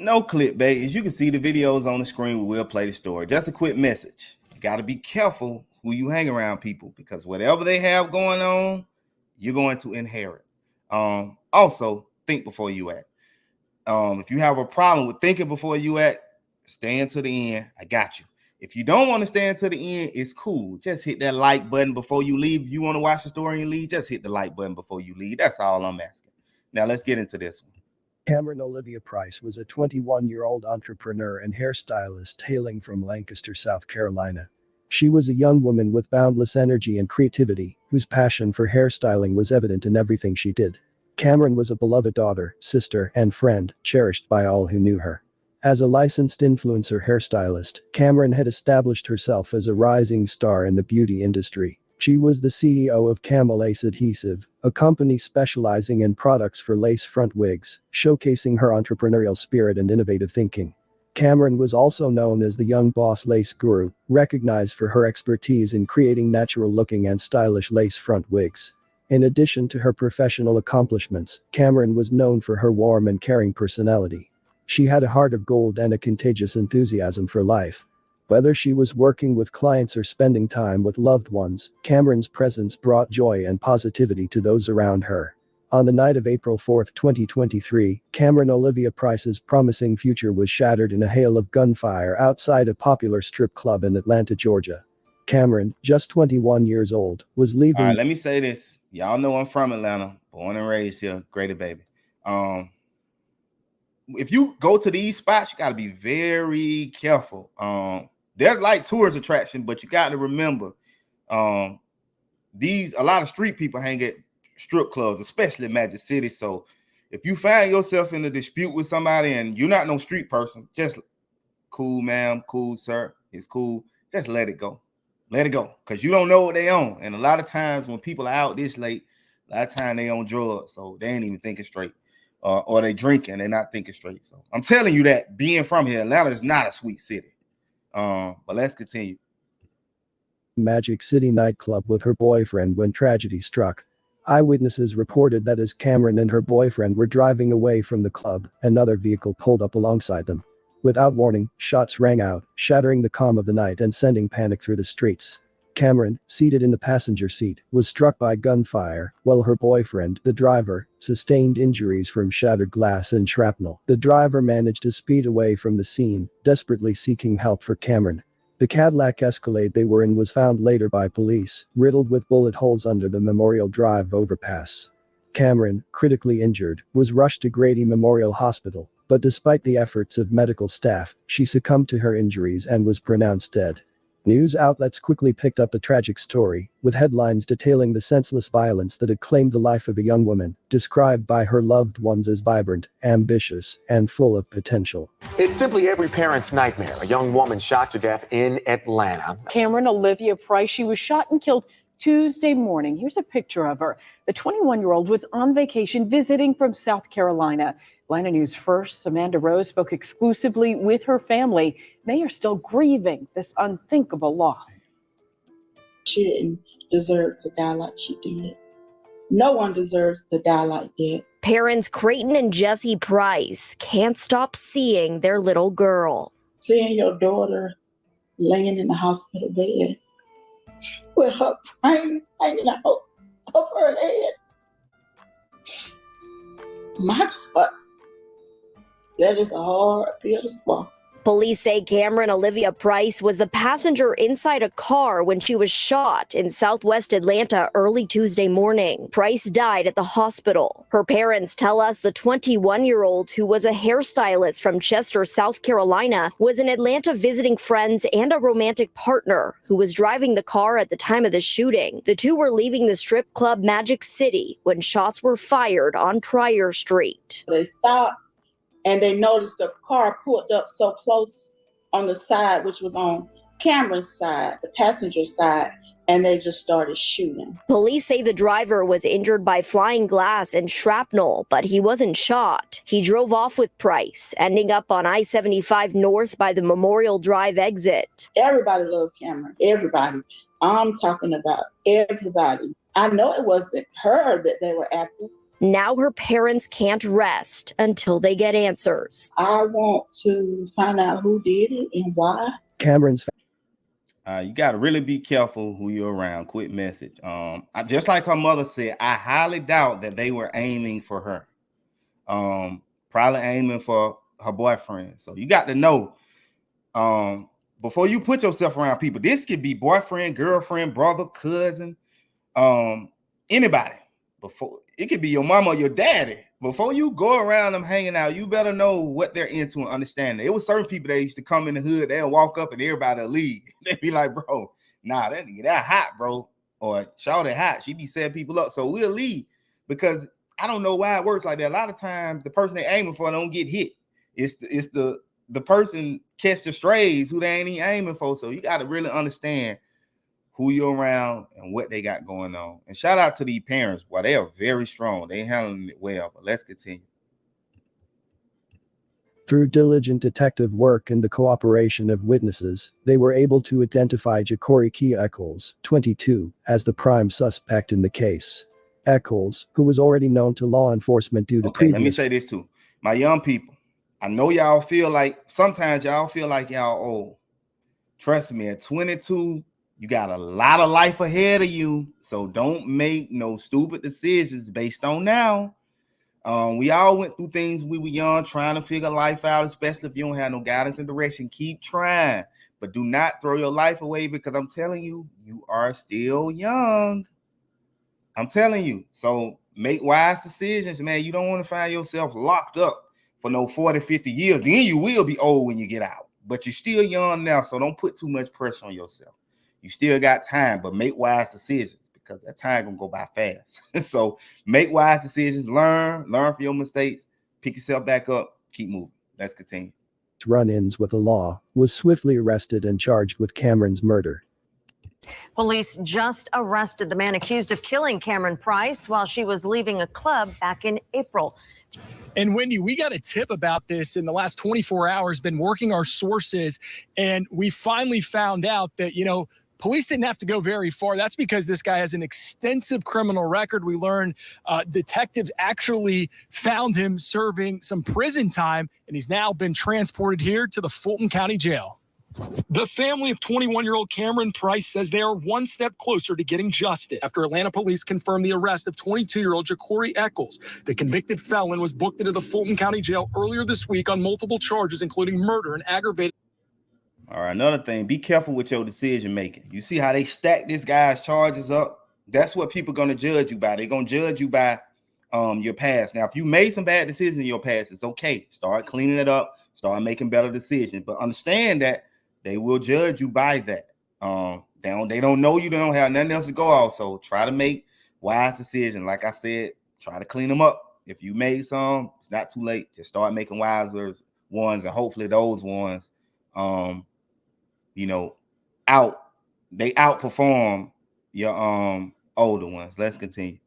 No clickbait. As you can see, the videos on the screen, we will play the story. Just a quick message. You got to be careful who you hang around, people, because whatever they have going on, you're going to inherit. Also, think before you act. If you have a problem with thinking before you act, stay until the end. I got you. If you don't want to stay until the end, it's cool. Just hit that like button before you leave. If you want to watch the story and leave, just hit the like button before you leave. That's all I'm asking. Now, let's get into this one. Camryn Olivia Price was a 21-year-old entrepreneur and hairstylist hailing from Lancaster, South Carolina. She was a young woman with boundless energy and creativity, whose passion for hairstyling was evident in everything she did. Camryn was a beloved daughter, sister, and friend, cherished by all who knew her. As a licensed influencer hairstylist, Camryn had established herself as a rising star in the beauty industry. She was the CEO of Camel Lace Adhesive, a company specializing in products for lace front wigs, showcasing her entrepreneurial spirit and innovative thinking. Camryn was also known as the Young Boss Lace Guru, recognized for her expertise in creating natural-looking and stylish lace front wigs. In addition to her professional accomplishments, Camryn was known for her warm and caring personality. She had a heart of gold and a contagious enthusiasm for life. Whether she was working with clients or spending time with loved ones, Camryn's presence brought joy and positivity to those around her. On the night of April 4, 2023, Camryn Olivia Price's promising future was shattered in a hail of gunfire outside a popular strip club in Atlanta, Georgia. Camryn, just 21 years old, was leaving. All right, let me say this. Y'all know I'm from Atlanta, born and raised here, greater baby. If you go to these spots, you got to be very careful. They're like tourist attraction, but you got to remember, a lot of street people hang at strip clubs, especially in Magic City. So if you find yourself in a dispute with somebody and you're not no street person, just cool, ma'am, cool, sir, it's cool. Just let it go. Let it go, because you don't know what they own. And a lot of times when people are out this late, a lot of times they on drugs, so they ain't even thinking straight. Or they drinking, they're not thinking straight. So I'm telling you that being from here, Atlanta is not a sweet city. But let's continue. Magic City nightclub with her boyfriend when tragedy struck. Eyewitnesses reported that as Camryn and her boyfriend were driving away from the club, another vehicle pulled up alongside them. Without warning, shots rang out, shattering the calm of the night and sending panic through the streets. Camryn, seated in the passenger seat, was struck by gunfire, while her boyfriend, the driver, sustained injuries from shattered glass and shrapnel. The driver managed to speed away from the scene, desperately seeking help for Camryn. The Cadillac Escalade they were in was found later by police, riddled with bullet holes under the Memorial Drive overpass. Camryn, critically injured, was rushed to Grady Memorial Hospital, but despite the efforts of medical staff, she succumbed to her injuries and was pronounced dead. News outlets quickly picked up the tragic story, with headlines detailing the senseless violence that had claimed the life of a young woman, described by her loved ones as vibrant, ambitious, and full of potential. It's simply every parent's nightmare. A young woman shot to death in Atlanta. Camryn Olivia Price, she was shot and killed Tuesday morning. Here's a picture of her. The 21-year-old was on vacation visiting from South Carolina. Atlanta News First, Amanda Rose spoke exclusively with her family. They are still grieving this unthinkable loss. She didn't deserve to die like she did. No one deserves to die like that. Parents Creighton and Jesse Price can't stop seeing their little girl. Seeing your daughter laying in the hospital bed with her brains hanging out of her head. My God, that is a hard pill to swallow. Police say Camryn Olivia Price was the passenger inside a car when she was shot in southwest Atlanta early Tuesday morning. Price died at the hospital. Her parents tell us the 21-year-old, who was a hairstylist from Chester, South Carolina, was in Atlanta visiting friends and a romantic partner who was driving the car at the time of the shooting. The two were leaving the strip club Magic City when shots were fired on Pryor Street. They stopped. And they noticed the car pulled up so close on the side, which was on Camryn's side, the passenger side, and they just started shooting. Police say the driver was injured by flying glass and shrapnel, but he wasn't shot. He drove off with Price, ending up on I-75 North by the Memorial Drive exit. Everybody loved Camryn. Everybody. I'm talking about everybody. I know it wasn't her that they were after. Now her parents can't rest until they get answers. I want to find out who did it and why. Camryn's You got to really be careful who you're around. Quick message. Just like her mother said, I highly doubt that they were aiming for her. Probably aiming for her boyfriend. So you got to know, before you put yourself around people, this could be boyfriend, girlfriend, brother, cousin, anybody. Before it could be your mama or your daddy. Before you go around them hanging out, you better know what they're into and understand it. It was certain people that used to come in the hood, they'll walk up and everybody will leave. They'd be like, bro, nah, that hot, bro. Or shawty hot. She be setting people up. So we'll leave. Because I don't know why it works like that. A lot of times the person they aiming for don't get hit. It's the person catch the strays who they ain't even aiming for. So you got to really understand who you're around and what they got going on. And shout out to these parents. Boy, they are very strong. They handling it well. But let's continue. Through diligent detective work and the cooperation of witnesses, they were able to identify Ja'Cory Kia Echols, 22, as the prime suspect in the case. Echols, who was already known to law enforcement due to previous... Let me say this too. My young people, I know y'all feel like, sometimes y'all feel like y'all old. Trust me, at 22, you got a lot of life ahead of you, so don't make no stupid decisions based on now. We all went through things when we were young, trying to figure life out, especially if you don't have no guidance and direction. Keep trying, but do not throw your life away, because I'm telling you, you are still young. I'm telling you. So make wise decisions, man. You don't want to find yourself locked up for no 40, 50 years. Then you will be old when you get out, but you're still young now, so don't put too much pressure on yourself. You still got time, but make wise decisions, because that time gonna go by fast. So make wise decisions, learn from your mistakes, pick yourself back up, keep moving. Let's continue. Run-ins with the law, was swiftly arrested and charged with Camryn's murder. Police just arrested the man accused of killing Camryn Price while she was leaving a club back in April. And Wendy, we got a tip about this in the last 24 hours, been working our sources, and we finally found out that, police didn't have to go very far. That's because this guy has an extensive criminal record. We learned detectives actually found him serving some prison time, and he's now been transported here to the Fulton County Jail. The family of 21-year-old Camryn Price says they are one step closer to getting justice after Atlanta police confirmed the arrest of 22-year-old Ja'Cory Echols. The convicted felon was booked into the Fulton County Jail earlier this week on multiple charges, including murder and aggravated. All right, another thing, be careful with your decision making. You see how they stack this guy's charges up? That's what people are going to judge you by. They're going to judge you by your past. Now, if you made some bad decisions in your past, it's okay. Start cleaning it up. Start making better decisions. But understand that they will judge you by that. They don't know you. They don't have nothing else to go off. So try to make wise decisions. Like I said, try to clean them up. If you made some, it's not too late. Just start making wiser ones, and hopefully those ones outperform your older ones. Let's continue.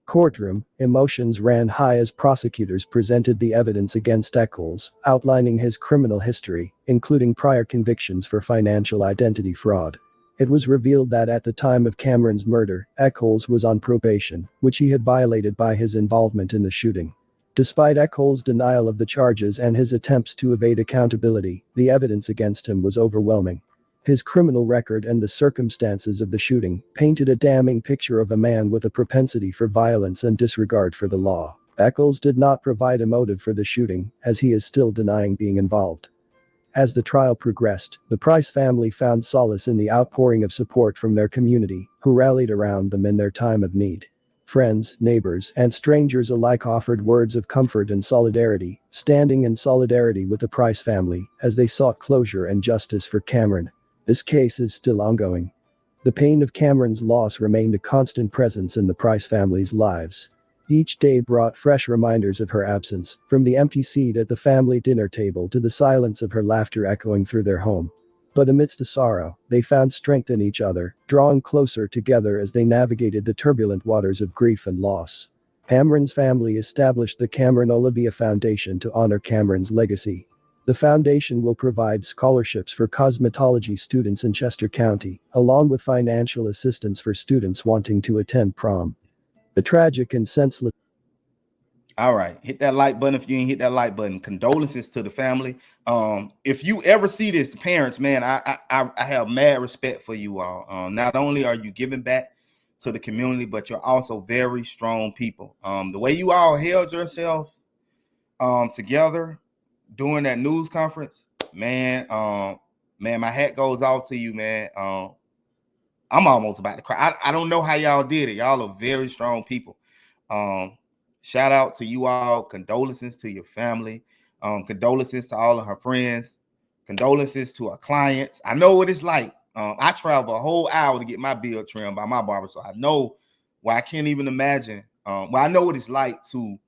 Courtroom, emotions ran high as prosecutors presented the evidence against Echols, outlining his criminal history, including prior convictions for financial identity fraud. It was revealed that at the time of Camryn's murder, Echols was on probation, which he had violated by his involvement in the shooting. Despite Echols' denial of the charges and his attempts to evade accountability, the evidence against him was overwhelming. His criminal record and the circumstances of the shooting painted a damning picture of a man with a propensity for violence and disregard for the law. Echols did not provide a motive for the shooting, as he is still denying being involved. As the trial progressed, the Price family found solace in the outpouring of support from their community, who rallied around them in their time of need. Friends, neighbors, and strangers alike offered words of comfort and solidarity, standing in solidarity with the Price family as they sought closure and justice for Camryn. This case is still ongoing. The pain of Camryn's loss remained a constant presence in the Price family's lives. Each day brought fresh reminders of her absence, from the empty seat at the family dinner table to the silence of her laughter echoing through their home. But amidst the sorrow, they found strength in each other, drawing closer together as they navigated the turbulent waters of grief and loss. Camryn's family established the Camryn Olivia Foundation to honor Camryn's legacy. The foundation will provide scholarships for cosmetology students in Chester County, along with financial assistance for students wanting to attend prom. The tragic and senseless All right, hit that like button if you ain't hit that like button. Condolences to the family. If you ever see this, the parents, man, I have mad respect for you all. Not only are you giving back to the community, but you're also very strong people. The way you all held yourself together during that news conference, man, man, my hat goes off to you, man. I'm almost about to cry. I don't know how y'all did it. Y'all are very strong people. Shout out to you all. Condolences to your family. Condolences to all of her friends. Condolences to our clients. I know what it's like. I travel a whole hour to get my beard trimmed by my barber, so I know why I can't even imagine. Well, I know what it's like to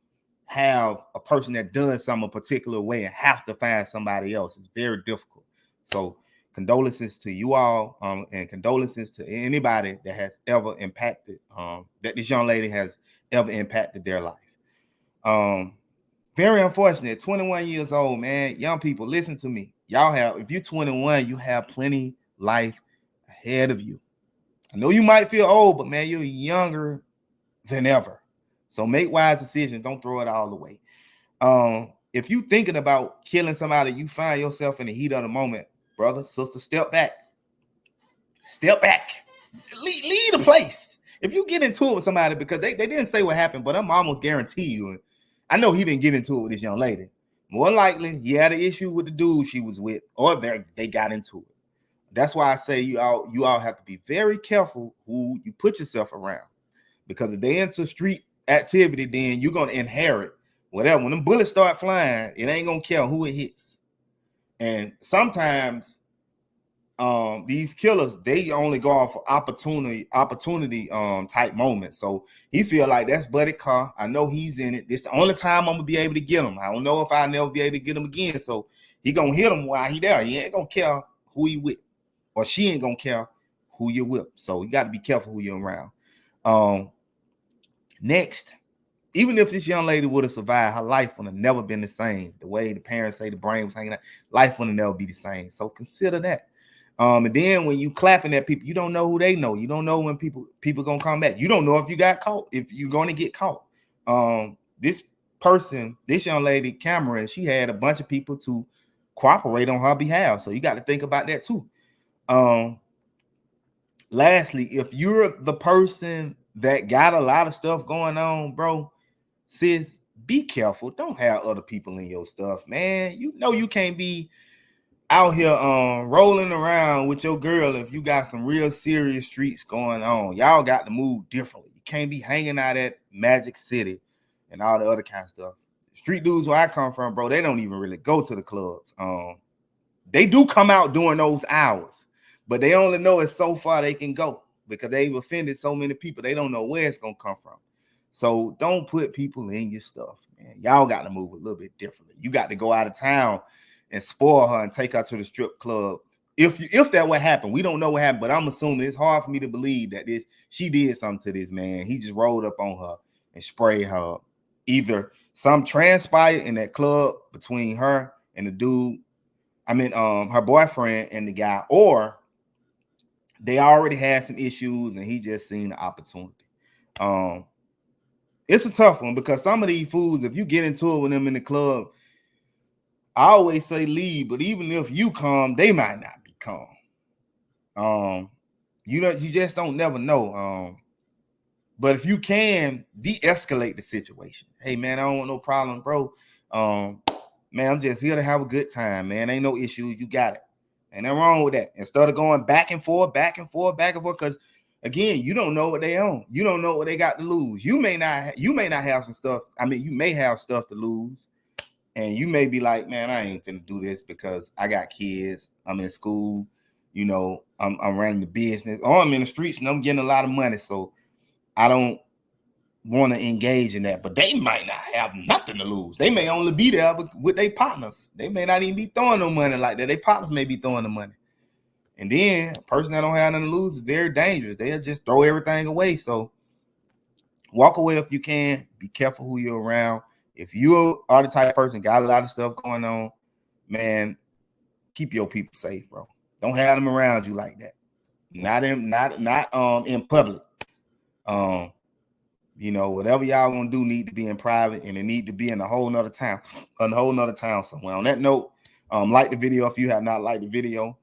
have a person that does something a particular way and have to find somebody else. It's very difficult. So condolences to you all, and condolences to anybody that has ever impacted, that this young lady has ever impacted their life. Very unfortunate. 21 years old, man. Young people, listen to me. Y'all have, if you're 21, you have plenty life ahead of you. I know you might feel old, but man, you're younger than ever. So make wise decisions. Don't throw it all away. If you thinking about killing somebody, you find yourself in the heat of the moment, brother, sister, step back. Step back. Leave the place. If you get into it with somebody, because they didn't say what happened, but I'm almost guarantee you, and I know he didn't get into it with this young lady. More likely, he had an issue with the dude she was with, or they got into it. That's why I say you all have to be very careful who you put yourself around. Because if they into street activity, then you're gonna inherit whatever. When them bullets start flying, it ain't gonna care who it hits. And sometimes these killers, they only go off for opportunity type moments. So he feel like that's Buddy Carr. I know he's in it. This the only time I'm gonna be able to get him. I don't know if I'll never be able to get him again. So he gonna hit him while he there. He ain't gonna care who he with, or she ain't gonna care who you're with. So you got to be careful who you're around. Next, even if this young lady would have survived, her life would have never been the same. The way the parents say the brain was hanging out, life would have never be the same. So consider that. And then when you clapping at people, you don't know who they know. You don't know when people gonna come back. You don't know if you got caught, if you're gonna get caught. This young lady, Camryn, she had a bunch of people to cooperate on her behalf. So you got to think about that too. Lastly, if you're the person that got a lot of stuff going on, bro, sis, be careful. Don't have other people in your stuff, man. You know you can't be out here rolling around with your girl if you got some real serious streets going on. Y'all got to move differently. You can't be hanging out at Magic City and all the other kind of stuff. Street dudes where I come from, bro, they don't even really go to the clubs. They do come out during those hours, but they only know it's so far they can go because they've offended so many people. They don't know where it's gonna come from. So don't put people in your stuff, man. Y'all got to move a little bit differently. You got to go out of town and spoil her and take her to the strip club. If that would happen, we don't know what happened, but I'm assuming it's hard for me to believe that she did something to this man. He just rolled up on her and sprayed her. Either some transpired in that club between her and the dude, her boyfriend and the guy, or they already had some issues and he just seen the opportunity. It's a tough one because some of these fools, if you get into it with them in the club, I always say leave, but even if you come, they might not be calm. You just don't never know. But if you can de-escalate the situation, hey man, I don't want no problem, bro. Man, I'm just here to have a good time, man. Ain't no issue. You got it. Ain't nothing wrong with that. Instead of going back and forth, because again, you don't know what they own. You don't know what they got to lose. You may not have some stuff. You may have stuff to lose. And you may be like, man, I ain't gonna do this because I got kids. I'm in school. You know, I'm running the business. Or I'm in the streets and I'm getting a lot of money. So I don't want to engage in that. But they might not have nothing to lose. They may only be there with their partners. They may not even be throwing no money like that. Their partners may be throwing the money. And then a person that don't have nothing to lose is very dangerous. They'll just throw everything away. So walk away if you can. Be careful who you're around. If you are the type of person got a lot of stuff going on, man, keep your people safe, bro. Don't have them around you like that. Not in public. You know, whatever y'all gonna do need to be in private, and it need to be in a whole nother town somewhere. On that note, like the video if you have not liked the video.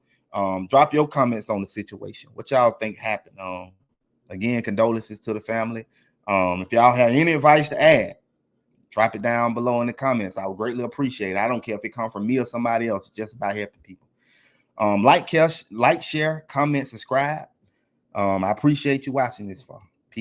Drop your comments on the situation. What y'all think happened? Again, condolences to the family. If y'all have any advice to add, drop it down below in the comments. I would greatly appreciate it. I don't care if it comes from me or somebody else. It's just about helping people. Like, share, comment, subscribe. I appreciate you watching this far.